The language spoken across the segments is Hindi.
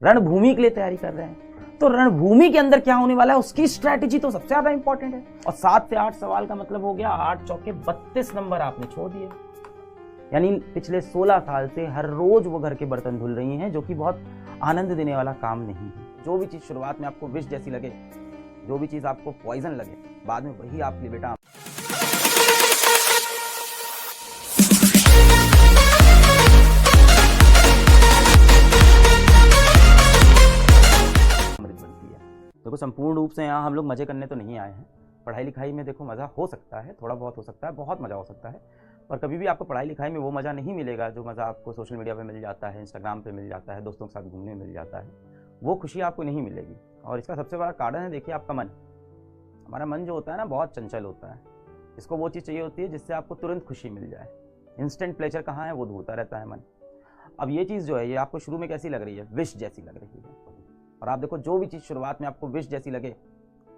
रणभूमि के लिए तैयारी कर रहे हैं, तो रणभूमि के अंदर क्या होने वाला है उसकी स्ट्रैटेजी तो सबसे ज्यादा इंपॉर्टेंट है। और 7 से 8 सवाल का मतलब हो गया 8 चौके 32 नंबर आपने छोड़ दिए। यानी पिछले 16 साल से हर रोज वो घर के बर्तन धुल रही हैं, जो कि बहुत आनंद देने वाला काम नहीं है। जो भी चीज शुरुआत में आपको विष जैसी लगे, जो भी चीज आपको पॉइजन लगे, बाद में वही आपके लिए बेटा अमृत बनती है। देखो संपूर्ण रूप से यहाँ हम लोग मजे करने तो नहीं आए हैं। पढ़ाई लिखाई में देखो मजा हो सकता है, थोड़ा बहुत हो सकता है, बहुत मजा हो सकता है, और कभी भी आपको पढ़ाई लिखाई में वो मज़ा नहीं मिलेगा जो मज़ा आपको सोशल मीडिया पे मिल जाता है, इंस्टाग्राम पे मिल जाता है, दोस्तों के साथ घूमने में मिल जाता है। वो खुशी आपको नहीं मिलेगी। और इसका सबसे बड़ा कारण है, देखिए, आपका मन। हमारा मन जो होता है ना, बहुत चंचल होता है। इसको वो चीज़ चाहिए होती है जिससे आपको तुरंत खुशी मिल जाए। इंस्टेंट प्लेजर कहाँ है, वो ढूंढता रहता है मन। अब ये चीज़ जो है, ये आपको शुरू में कैसी लग रही है, विष जैसी लग रही है। और आप देखो, जो भी चीज़ शुरुआत में आपको विष जैसी लगे,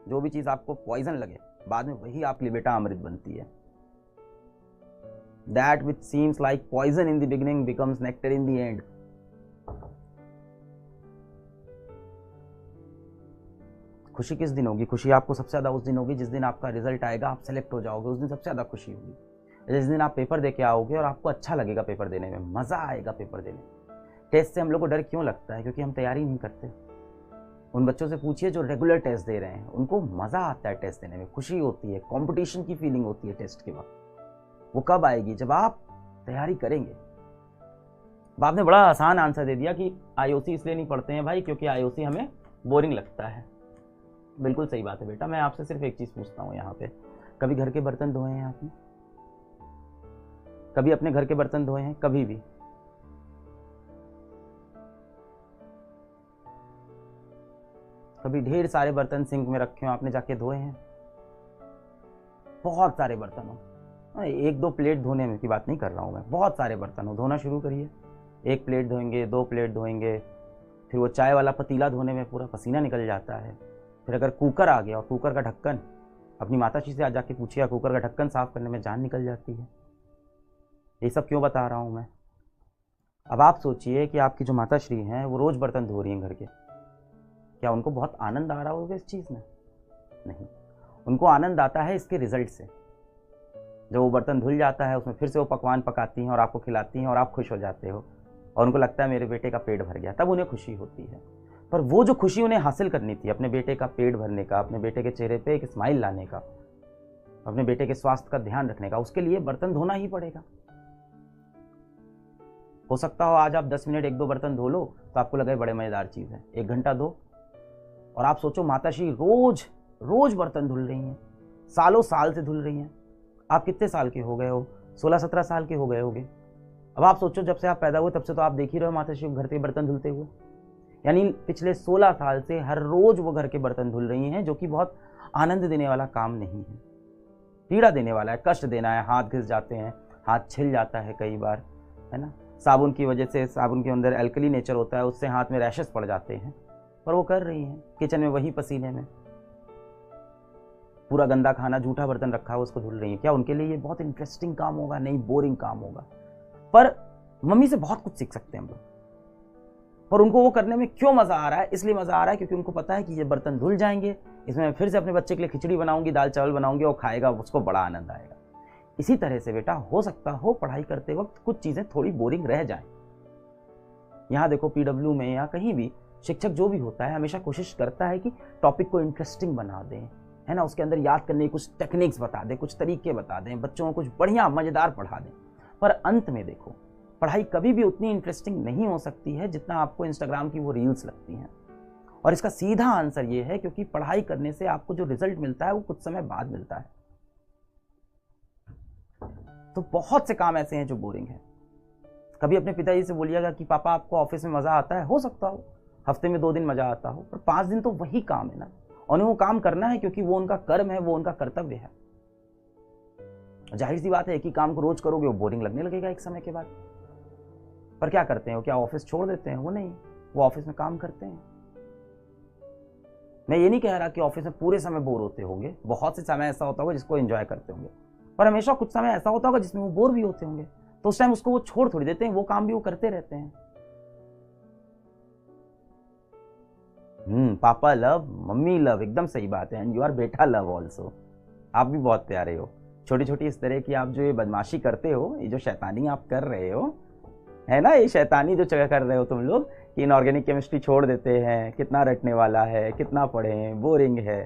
जो भी चीज़ आपको पॉइजन लगे, बाद में वही आपके लिए बेटा अमृत बनती है। That which seems like poison in the beginning becomes nectar in the end. खुशी किस दिन होगी? खुशी आपको सबसे ज्यादा उस दिन होगी जिस दिन आपका रिजल्ट आएगा, आप सेलेक्ट हो जाओगे, उस दिन सबसे ज्यादा खुशी होगी। जिस दिन आप पेपर दे के आओगे और आपको अच्छा लगेगा पेपर देने में, मजा आएगा पेपर देने में। टेस्ट से हम लोग को डर क्यों लगता है? क्योंकि हम तैयारी नहीं करते। उन बच्चों से पूछिए जो रेगुलर टेस्ट दे रहे हैं, उनको मजा आता है टेस्ट देने में, खुशी होती है, कंपटीशन की फीलिंग होती है टेस्ट के वक्त। वो कब आएगी? जब आप तैयारी करेंगे। अब आपने बड़ा आसान आंसर दे दिया कि आईओसी इसलिए नहीं पढ़ते हैं भाई क्योंकि आईओसी हमें बोरिंग लगता है। बिल्कुल सही बात है बेटा। मैं आपसे सिर्फ एक चीज पूछता हूँ यहाँ पे, कभी घर के बर्तन धोए हैं आपने? कभी अपने घर के बर्तन धोए हैं? कभी भी? कभी ढेर सारे बर्तन सिंक में रखे हो, आपने जाके धोए हैं? बहुत सारे बर्तन हो, 1-2 प्लेट धोने में की बात नहीं कर रहा हूँ मैं, बहुत सारे बर्तन हो, धोना शुरू करिए। 1 प्लेट धोएंगे, 2 प्लेट धोएंगे, फिर वो चाय वाला पतीला धोने में पूरा पसीना निकल जाता है। फिर अगर कुकर आ गया और कुकर का ढक्कन, अपनी माताजी से आज जाके पूछिए, कुकर का ढक्कन साफ करने में जान निकल जाती है। ये सब क्यों बता रहा हूँ मैं? अब आप सोचिए कि आपकी जो माताश्री हैं वो रोज बर्तन धो रही हैं घर के, क्या उनको बहुत आनंद आ रहा होगा इस चीज़ में? नहीं, उनको आनंद आता है इसके रिजल्ट से। जब वो बर्तन धुल जाता है, उसमें फिर से वो पकवान पकाती हैं और आपको खिलाती हैं और आप खुश हो जाते हो और उनको लगता है मेरे बेटे का पेट भर गया, तब उन्हें खुशी होती है। पर वो जो खुशी उन्हें हासिल करनी थी, अपने बेटे का पेट भरने का, अपने बेटे के चेहरे पे एक स्माइल लाने का, अपने बेटे के स्वास्थ्य का ध्यान रखने का, उसके लिए बर्तन धोना ही पड़ेगा। हो सकता हो आज आप 10 मिनट 1-2 बर्तन धो लो तो आपको लगे बड़े मजेदार चीज है। 1 घंटा दो और आप सोचो माताश्री रोज रोज बर्तन धुल रही हैं, सालों साल से धुल रही हैं। आप कितने साल के हो गए हो? 16-17 साल के हो गए होगे। अब आप सोचो जब से आप पैदा हुए तब से तो आप देख ही रहे हो माताश्री घर के बर्तन धुलते हुए। यानी पिछले 16 साल से हर रोज वो घर के बर्तन धुल रही हैं, जो कि बहुत आनंद देने वाला काम नहीं है, पीड़ा देने वाला है, कष्ट देना है। हाथ घिस जाते हैं, हाथ छिल जाता है कई बार, है ना। साबुन की वजह से, साबुन के अंदर एल्कली नेचर होता है, उससे हाथ में रैशेस पड़ जाते हैं, पर वो कर रही हैं किचन में वही पसीने में। पूरा गंदा खाना, जूठा बर्तन रखा है, उसको धुल रही हैं। क्या उनके लिए ये बहुत इंटरेस्टिंग काम होगा? नहीं, बोरिंग काम होगा। पर मम्मी से बहुत कुछ सीख सकते हैं हम लोग। पर उनको वो करने में क्यों मजा आ रहा है? इसलिए मजा आ रहा है क्योंकि उनको पता है कि ये बर्तन धुल जाएंगे, इसमें मैं फिर से अपने बच्चे के लिए खिचड़ी बनाऊंगी, दाल चावल बनाऊंगी, वो खाएगा, उसको बड़ा आनंद आएगा। इसी तरह से बेटा हो सकता हो पढ़ाई करते वक्त कुछ चीजें थोड़ी बोरिंग रह जाएं। यहाँ देखो पीडब्ल्यू में या कहीं भी शिक्षक जो भी होता है हमेशा कोशिश करता है कि टॉपिक को इंटरेस्टिंग बना दें, है ना। उसके अंदर याद करने की कुछ टेक्निक्स बता दें, कुछ तरीके बता दें, बच्चों को कुछ बढ़िया मजेदार पढ़ा दें। पर अंत में देखो, पढ़ाई कभी भी उतनी इंटरेस्टिंग नहीं हो सकती है जितना आपको इंस्टाग्राम की वो रील्स लगती हैं। और इसका सीधा आंसर ये है क्योंकि पढ़ाई करने से आपको जो रिजल्ट मिलता है वो कुछ समय बाद मिलता है। तो बहुत से काम ऐसे हैं जो बोरिंग है। कभी अपने पिताजी से बोलिएगा कि पापा आपको ऑफिस में मजा आता है? हो सकता हो हफ्ते में 2 दिन मजा आता हो, पर 5 दिन तो वही काम है ना, और वो काम करना है क्योंकि वो उनका कर्म है, वो उनका कर्तव्य है। जाहिर सी बात है एक ही काम को रोज करोगे वो बोरिंग लगने लगेगा एक समय के बाद। पर क्या करते हैं वो? क्या ऑफिस छोड़ देते हैं? वो नहीं, वो ऑफिस में काम करते हैं। मैं ये नहीं कह रहा कि ऑफिस में पूरे समय बोर होते होंगे, बहुत से समय ऐसा होता होगा जिसको एंजॉय करते होंगे, पर हमेशा कुछ समय ऐसा होता होगा जिसमें वो बोर भी होते होंगे, तो उस टाइम उसको वो छोड़ थोड़ी देते हैं, वो काम भी वो करते रहते हैं। पापा लव, मम्मी लव, एकदम सही बात है। एंड यू आर बेटा लव ऑल्सो, आप भी बहुत प्यारे हो। छोटी छोटी इस तरह की आप जो ये बदमाशी करते हो, ये जो शैतानी आप कर रहे हो, है ना, ये शैतानी जो कर रहे हो तुम लोग कि इनऑर्गेनिक केमिस्ट्री छोड़ देते हैं, कितना रटने वाला है, कितना पढ़ें, बोरिंग है,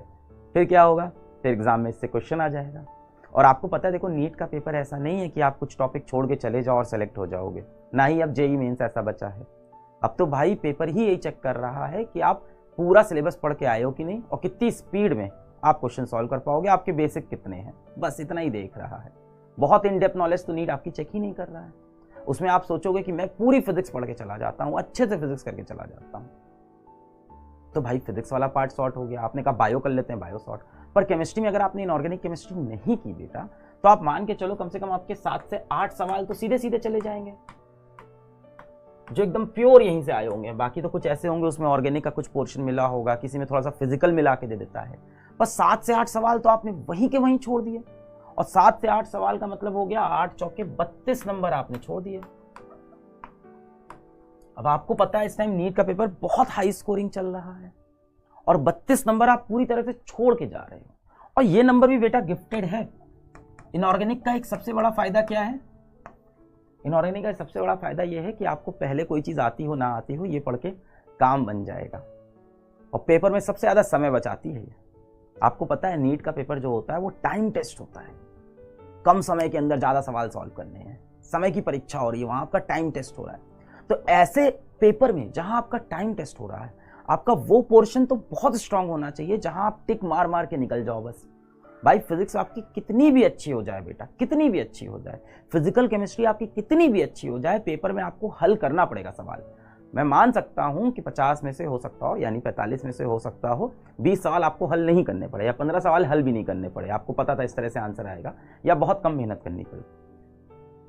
फिर क्या होगा? फिर एग्जाम में इससे क्वेश्चन आ जाएगा। और आपको पता है, देखो नीट का पेपर ऐसा नहीं है कि आप कुछ टॉपिक छोड़ के चले जाओ और सेलेक्ट हो जाओगे, ना ही अब जेईई मेंस ऐसा बचा है। अब तो भाई पेपर ही यही चेक कर रहा है कि आप पूरा सिलेबस पढ़ के आए हो कि नहीं, और कितनी स्पीड में आप क्वेश्चन सॉल्व कर पाओगे, आपके बेसिक कितने हैं, बस इतना ही देख रहा है। बहुत इन डेप्थ नॉलेज तो नीट आपकी चेक ही नहीं कर रहा है। उसमें आप सोचोगे कि मैं पूरी फिजिक्स पढ़ के चला जाता हूँ, अच्छे से फिजिक्स करके चला जाता हूँ, तो भाई फिजिक्स वाला पार्ट सॉर्ट हो गया। आपने कहा बायो कर लेते हैं, बायो सॉर्ट। पर केमिस्ट्री में अगर आपने इनऑर्गेनिक केमिस्ट्री नहीं की बेटा, तो आप मान के चलो कम से कम आपके 7 से 8 सवाल तो सीधे सीधे चले जाएंगे, जो एकदम प्योर यहीं से आए होंगे। बाकी तो कुछ ऐसे होंगे उसमें ऑर्गेनिक का कुछ पोर्शन मिला होगा, किसी में थोड़ा सा फिजिकल मिला के दे देता है। बस 7 से 8 सवाल तो आपने वहीं के वहीं छोड़ दिए, और 7 से 8 सवाल का मतलब हो गया 8 चौके 32 नंबर आपने छोड़ दिए। अब आपको पता है इस टाइम नीट का पेपर बहुत हाई स्कोरिंग चल रहा है, और 32 नंबर आप पूरी तरह से छोड़ के जा रहे हो, और ये नंबर भी बेटा गिफ्टेड है। इनऑर्गेनिक का एक सबसे बड़ा फायदा क्या है? इनऑर्गेनिक का सबसे बड़ा फायदा यह है कि आपको पहले कोई चीज आती हो ना आती हो, ये पढ़ के काम बन जाएगा, और पेपर में सबसे ज्यादा समय बचाती है ये। आपको पता है नीट का पेपर जो होता है वो टाइम टेस्ट होता है, कम समय के अंदर ज्यादा सवाल सॉल्व करने हैं, समय की परीक्षा हो रही है, वहां आपका टाइम टेस्ट हो रहा है। तो ऐसे पेपर में जहां आपका टाइम टेस्ट हो रहा है, आपका वो पोर्शन तो बहुत स्ट्रांग होना चाहिए जहां आप टिक मार मार के निकल जाओ बस। भाई फिजिक्स आपकी कितनी भी अच्छी हो जाए बेटा, कितनी भी अच्छी हो जाए, फिजिकल केमिस्ट्री आपकी कितनी भी अच्छी हो जाए, पेपर में आपको हल करना पड़ेगा सवाल। मैं मान सकता हूं कि 50 में से हो सकता हो, यानी 45 में से हो सकता हो 20 सवाल आपको हल नहीं करने पड़े, या 15 सवाल हल भी नहीं करने पड़े, आपको पता था इस तरह से आंसर आएगा, या बहुत कम मेहनत करनी पड़ी।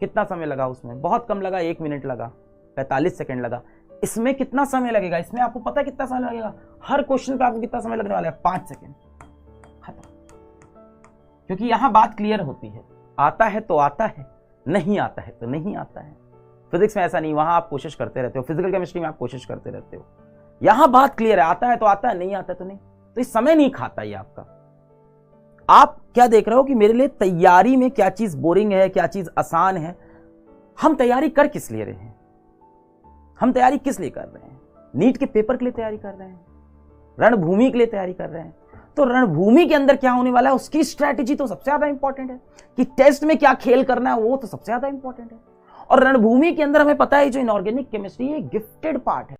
कितना समय लगा उसमें? बहुत कम लगा, 1 मिनट लगा, 45 सेकेंड लगा। इसमें कितना समय लगेगा? इसमें आपको पता है कितना समय लगेगा? हर क्वेश्चन पे आपको कितना समय लगने वाला है? 5 सेकेंड, खत्म। क्योंकि यहां बात क्लियर होती है, आता है तो आता है, नहीं आता है तो नहीं आता है। फिजिक्स में ऐसा नहीं, वहां आप कोशिश करते रहते हो, फिजिकल केमिस्ट्री में आप कोशिश करते रहते हो। यहां बात क्लियर है, आता है तो आता है, नहीं आता है तो नहीं। तो इस समय नहीं खाता ये आपका। आप क्या देख रहे हो कि मेरे लिए तैयारी में क्या चीज बोरिंग है, क्या चीज आसान है। हम तैयारी कर किस लिए रहे हैं? हम तैयारी किस लिए कर रहे हैं? नीट के पेपर के लिए तैयारी कर रहे हैं, रणभूमि के लिए तैयारी कर रहे हैं। तो रणभूमि के अंदर क्या होने वाला है, उसकी स्ट्रैटेजी तो सबसे ज्यादा इंपॉर्टेंट है, कि टेस्ट में क्या खेल करना है वो तो सबसे ज्यादा इंपॉर्टेंट है। और रणभूमि के अंदर हमें पता है जो इनऑर्गेनिक केमिस्ट्री है गिफ्टेड पार्ट है।